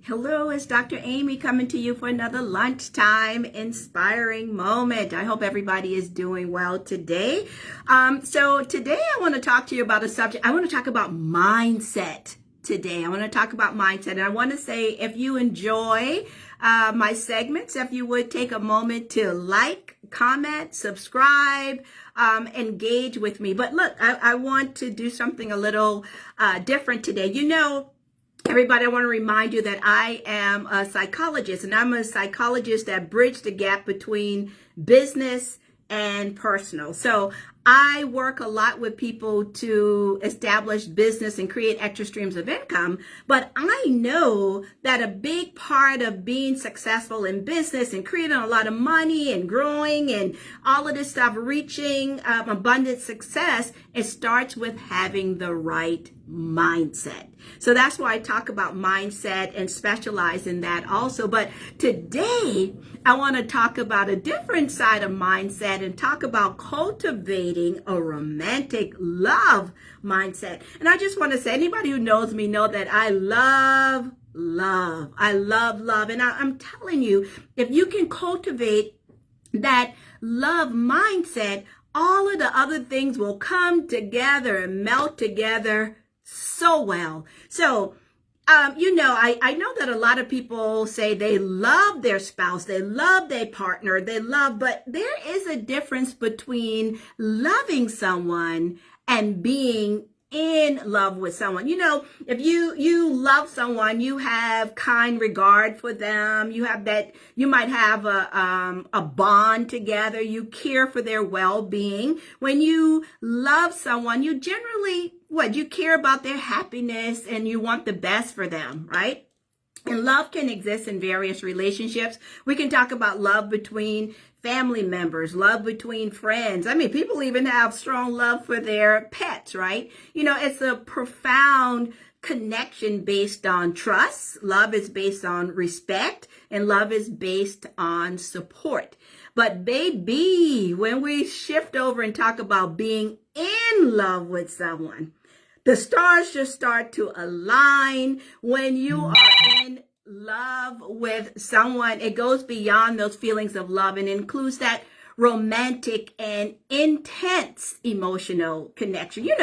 Hello, it's DrAmy coming to you for another lunchtime inspiring moment. I hope everybody is doing well today. So today I want to talk to you about a subject. I want to talk about mindset today. I want to talk about mindset. And I want to say, if you enjoy my segments, if you would take a moment to like, comment, subscribe, engage with me. But look, I want to do something a little different today. Everybody, I want to remind you that I am a psychologist, and I'm a psychologist that bridges the gap between business and personal. So I work a lot with people to establish business and create extra streams of income. But I know that a big part of being successful in business and creating a lot of money and growing and all of this stuff, reaching abundant success, it starts with having the right mindset. So that's why I talk about mindset and specialize in that also. But today I want to talk about a different side of mindset and talk about cultivating a romantic love mindset. And I just want to say, anybody who knows me know that I love love. I love love. And I'm telling you, if you can cultivate that love mindset, all of the other things will come together and melt together so well. So, I know that a lot of people say they love their spouse, they love their partner, but there is a difference between loving someone and being in love with someone. If you love someone, you have kind regard for them. You might have a bond together. You care for their well-being. When you love someone, you generally, you care about their happiness and you want the best for them, right? And love can exist in various relationships. We can talk about love between family members, love between friends. I mean, people even have strong love for their pets, right? It's a profound connection based on trust. Love is based on respect, and love is based on support. But baby, when we shift over and talk about being in love with someone, the stars just start to align. When you are in love with someone, it goes beyond those feelings of love and includes that romantic and intense emotional connection. You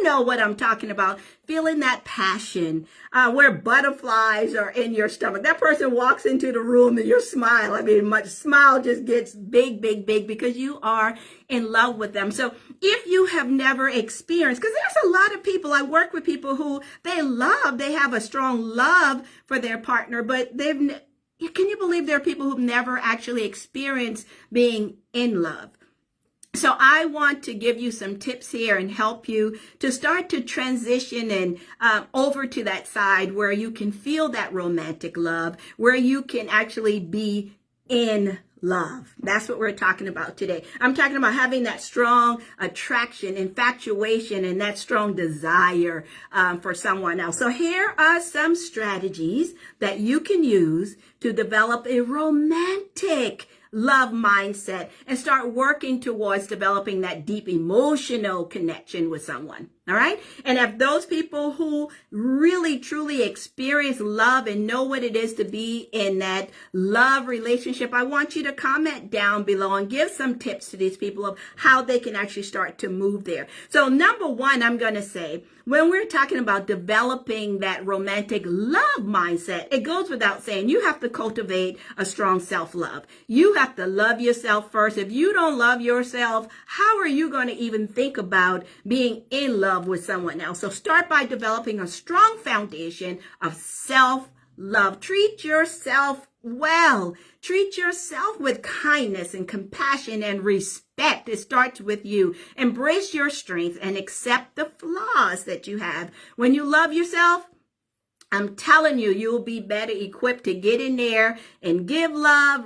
know what I'm talking about. Feeling that passion, where butterflies are in your stomach. That person walks into the room and your smile, smile just gets big, big, big because you are in love with them. So if you have never experienced, because there's a lot of people, I work with people who they have a strong love for their partner, but can you believe there are people who've never actually experienced being in love? So I want to give you some tips here and help you to start to transition and over to that side where you can feel that romantic love, where you can actually be in love. That's what we're talking about today. I'm talking about having that strong attraction, infatuation, and that strong desire for someone else. So here are some strategies that you can use to develop a romantic love mindset and start working towards developing that deep emotional connection with someone. All right. And if those people who really, truly experience love and know what it is to be in that love relationship, I want you to comment down below and give some tips to these people of how they can actually start to move there. So number one, I'm going to say, when we're talking about developing that romantic love mindset, it goes without saying you have to cultivate a strong self-love. You have to love yourself first. If you don't love yourself, how are you going to even think about being in love with someone else? So start by developing a strong foundation of self-love. Treat yourself well. Treat yourself with kindness and compassion and respect. It starts with you. Embrace your strengths and accept the flaws that you have. When you love yourself, I'm telling you, you'll be better equipped to get in there and give love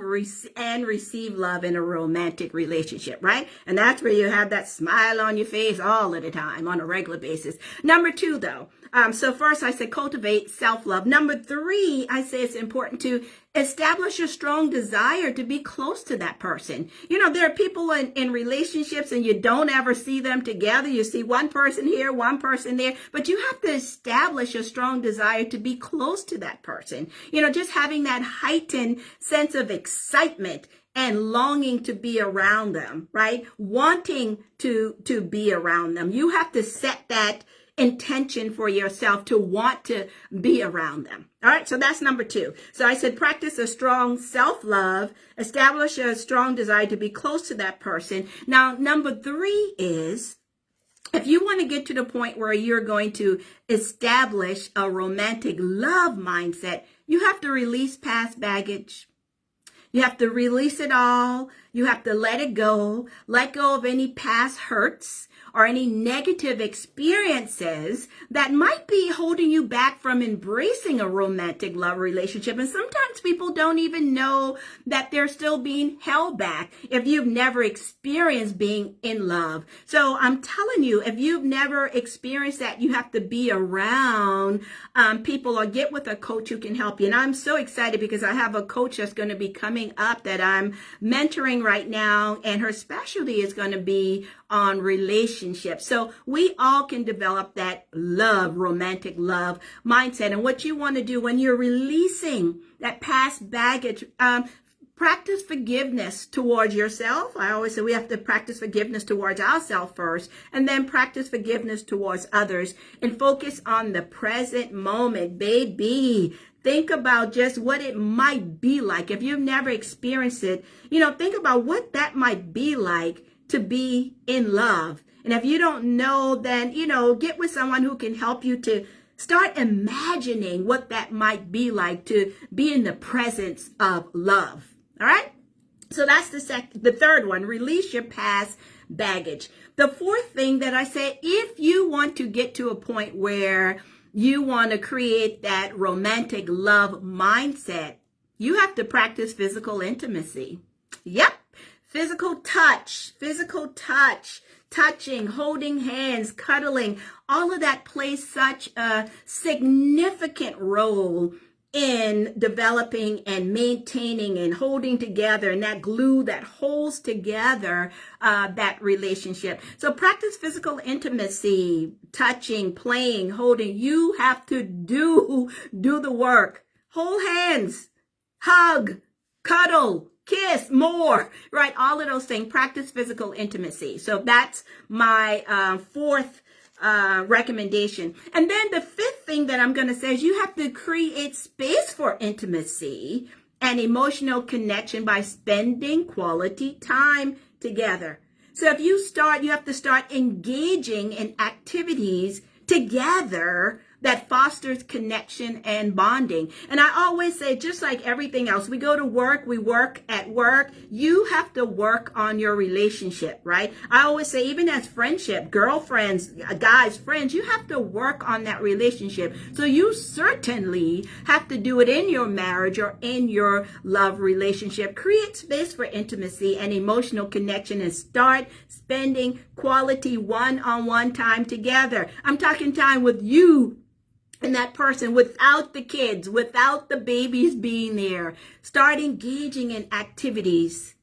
and receive love in a romantic relationship, right? And that's where you have that smile on your face all of the time on a regular basis. Number two, though, So first I said cultivate self-love. Number 3, I say it's important to establish a strong desire to be close to that person. You know, there are people in relationships and you don't ever see them together. You see one person here, one person there, but you have to establish a strong desire to be close to that person. You know, just having that heightened sense of excitement and longing to be around them, right? Wanting to be around them. You have to set that intention for yourself to want to be around them. All right, so that's number 2. So I said practice a strong self-love, establish a strong desire to be close to that person. Now, number 3 is, if you want to get to the point where you're going to establish a romantic love mindset, you have to release past baggage. You have to release it all. You have to let it go. Let go of any past hurts or any negative experiences that might be holding you back from embracing a romantic love relationship. And sometimes people don't even know that they're still being held back if you've never experienced being in love. So I'm telling you, if you've never experienced that, you have to be around people or get with a coach who can help you. And I'm so excited because I have a coach that's going to be coming up that I'm mentoring right now, and her specialty is going to be on relationships. So we all can develop that love, romantic love mindset. And what you want to do when you're releasing that past baggage, practice forgiveness towards yourself. I always say we have to practice forgiveness towards ourselves first, and then practice forgiveness towards others, and focus on the present moment, baby. Think about just what it might be like. If you've never experienced it, you know, think about what that might be like to be in love. And if you don't know, then, you know, get with someone who can help you to start imagining what that might be like to be in the presence of love. All right. So that's the third one, release your past baggage. The 4th thing that I said, if you want to get to a point where you want to create that romantic love mindset, you have to practice physical intimacy. Yep. Physical touch, touching, holding hands, cuddling, all of that plays such a significant role in developing and maintaining and holding together, and that glue that holds together that relationship. So practice physical intimacy, touching, playing, holding. You have to do the work. Hold hands, hug, cuddle, kiss more, right? All of those things. Practice physical intimacy. So that's my 4th recommendation. And then the 5th thing that I'm going to say is you have to create space for intimacy and emotional connection by spending quality time together. So if you have to start engaging in activities together that fosters connection and bonding. And I always say, just like everything else, we go to work, we work at work. You have to work on your relationship, right? I always say, even as friendship, girlfriends, guys, friends, you have to work on that relationship. So you certainly have to do it in your marriage or in your love relationship. Create space for intimacy and emotional connection and start spending quality one-on-one time together. I'm talking time with you and that person, without the kids, without the babies being there. Start engaging in activities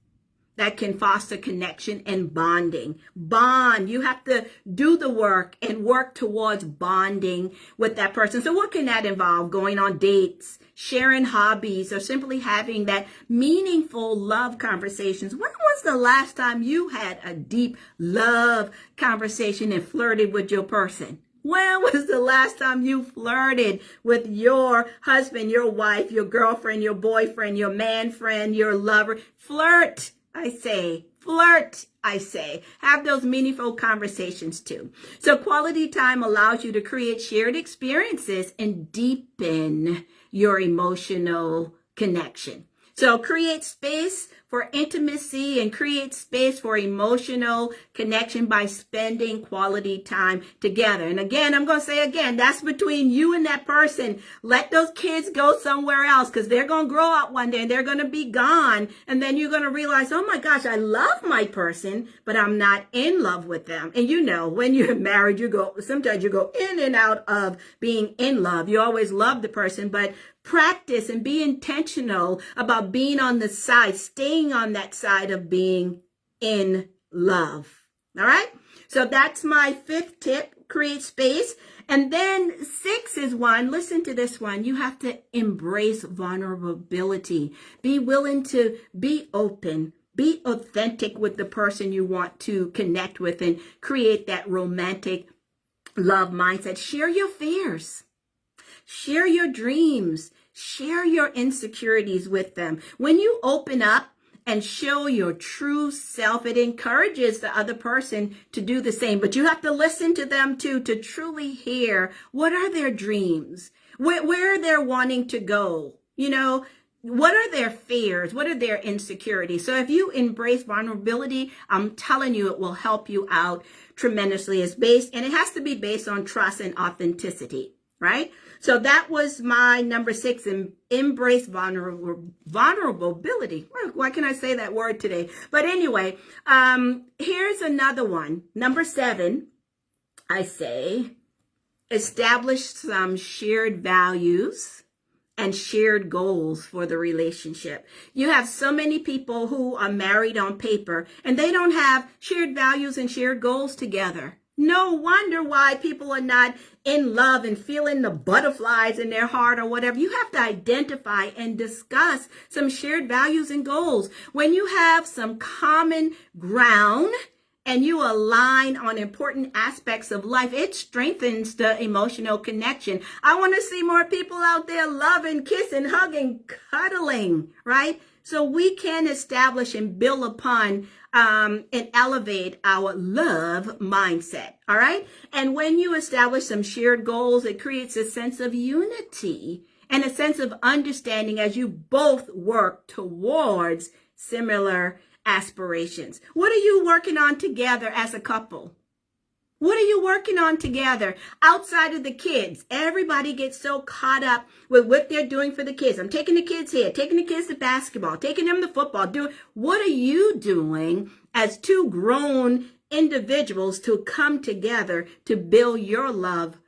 that can foster connection and bonding. Bond. You have to do the work and work towards bonding with that person. So what can that involve? Going on dates, sharing hobbies, or simply having that meaningful love conversations. When was the last time you had a deep love conversation and flirted with your person? When was the last time you flirted with your husband, your wife, your girlfriend, your boyfriend, your man friend, your lover? Flirt, I say. Flirt, I say. Have those meaningful conversations too. So quality time allows you to create shared experiences and deepen your emotional connection. So create space for intimacy and create space for emotional connection by spending quality time together. And again, I'm going to say again, that's between you and that person. Let those kids go somewhere else because they're going to grow up one day and they're going to be gone. And then you're going to realize, oh my gosh, I love my person, but I'm not in love with them. And you know, when you're married, sometimes you go in and out of being in love. You always love the person, but practice and be intentional about being on the side, staying on that side of being in love. All right. So that's my 5th tip, create space. And then 6 is one, listen to this one. You have to embrace vulnerability. Be willing to be open, be authentic with the person you want to connect with and create that romantic love mindset. Share your fears. Share your dreams. Share your insecurities with them. When you open up and show your true self, it encourages the other person to do the same. But you have to listen to them too, to truly hear what are their dreams, where they're wanting to go. You know, what are their fears? What are their insecurities? So if you embrace vulnerability, I'm telling you, it will help you out tremendously. And it has to be based on trust and authenticity, right? So that was my number 6, embrace vulnerability. Why can I say that word today? But anyway, here's another one. Number 7, I say, establish some shared values and shared goals for the relationship. You have so many people who are married on paper and they don't have shared values and shared goals together. No wonder why people are not in love and feeling the butterflies in their heart or whatever. You have to identify and discuss some shared values and goals. When you have some common ground and you align on important aspects of life, it strengthens the emotional connection. I want to see more people out there loving, kissing, hugging, cuddling, right? So we can establish and build upon and elevate our love mindset, all right? And when you establish some shared goals, it creates a sense of unity and a sense of understanding as you both work towards similar aspirations. What are you working on together as a couple? What are you working on together outside of the kids? Everybody gets so caught up with what they're doing for the kids. I'm taking the kids here, taking the kids to basketball, taking them to football. What are you doing as 2 grown individuals to come together to build your love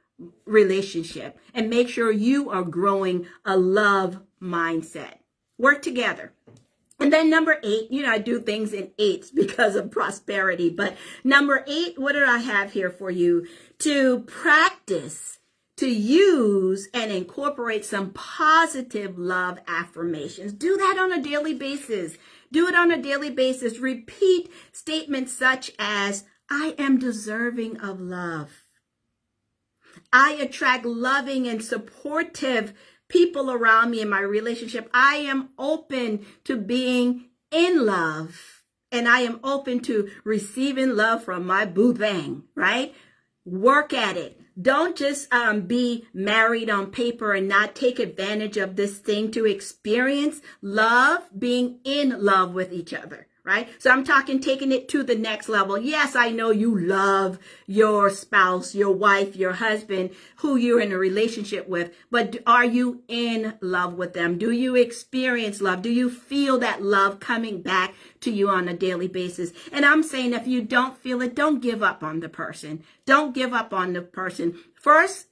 relationship and make sure you are growing a love mindset? Work together. And then number 8, I do things in 8s because of prosperity. But number 8, what did I have here for you? To practice, to use and incorporate some positive love affirmations. Do that on a daily basis. Do it on a daily basis. Repeat statements such as, I am deserving of love. I attract loving and supportive people around me in my relationship. I am open to being in love, and I am open to receiving love from my boo bang, right? Work at it. Don't just be married on paper and not take advantage of this thing to experience love, being in love with each other. Right? So I'm talking taking it to the next level. Yes, I know you love your spouse, your wife, your husband, who you're in a relationship with, but are you in love with them? Do you experience love? Do you feel that love coming back to you on a daily basis? And I'm saying if you don't feel it, don't give up on the person. Don't give up on the person. First,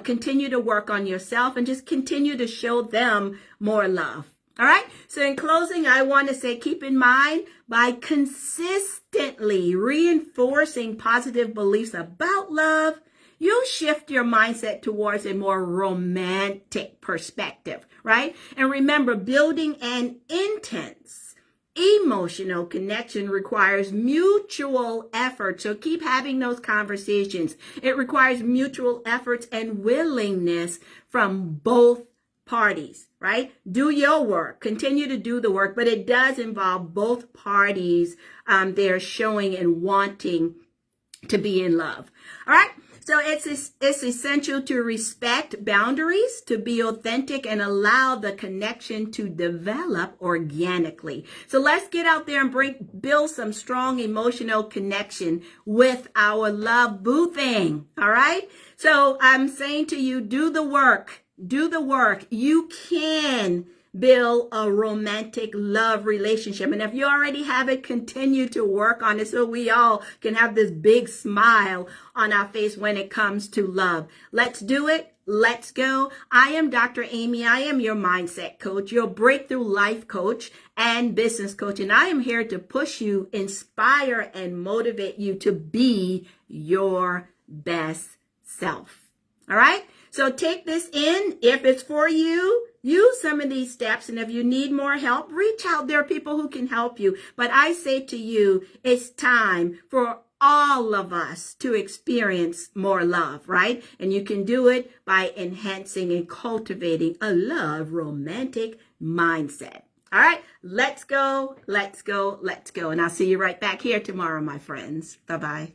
continue to work on yourself and just continue to show them more love. All right. So in closing, I want to say, keep in mind, by consistently reinforcing positive beliefs about love, you'll shift your mindset towards a more romantic perspective, right? And remember, building an intense emotional connection requires mutual effort. So keep having those conversations. It requires mutual efforts and willingness from both parties, right? Do your work, continue to do the work, but it does involve both parties. They're showing and wanting to be in love. All right. So it's essential to respect boundaries, to be authentic, and allow the connection to develop organically. So let's get out there and build some strong emotional connection with our love boo thing. All right. So I'm saying to you, do the work. Do the work. You can build a romantic love relationship. And if you already have it, continue to work on it so we all can have this big smile on our face when it comes to love. Let's do it. Let's go. I am DrAmy. I am your mindset coach, your breakthrough life coach and business coach. And I am here to push you, inspire, and motivate you to be your best self. All right. So take this in. If it's for you, use some of these steps. And if you need more help, reach out. There are people who can help you. But I say to you, it's time for all of us to experience more love, right? And you can do it by enhancing and cultivating a love romantic mindset. All right, let's go, let's go, let's go. And I'll see you right back here tomorrow, my friends. Bye-bye.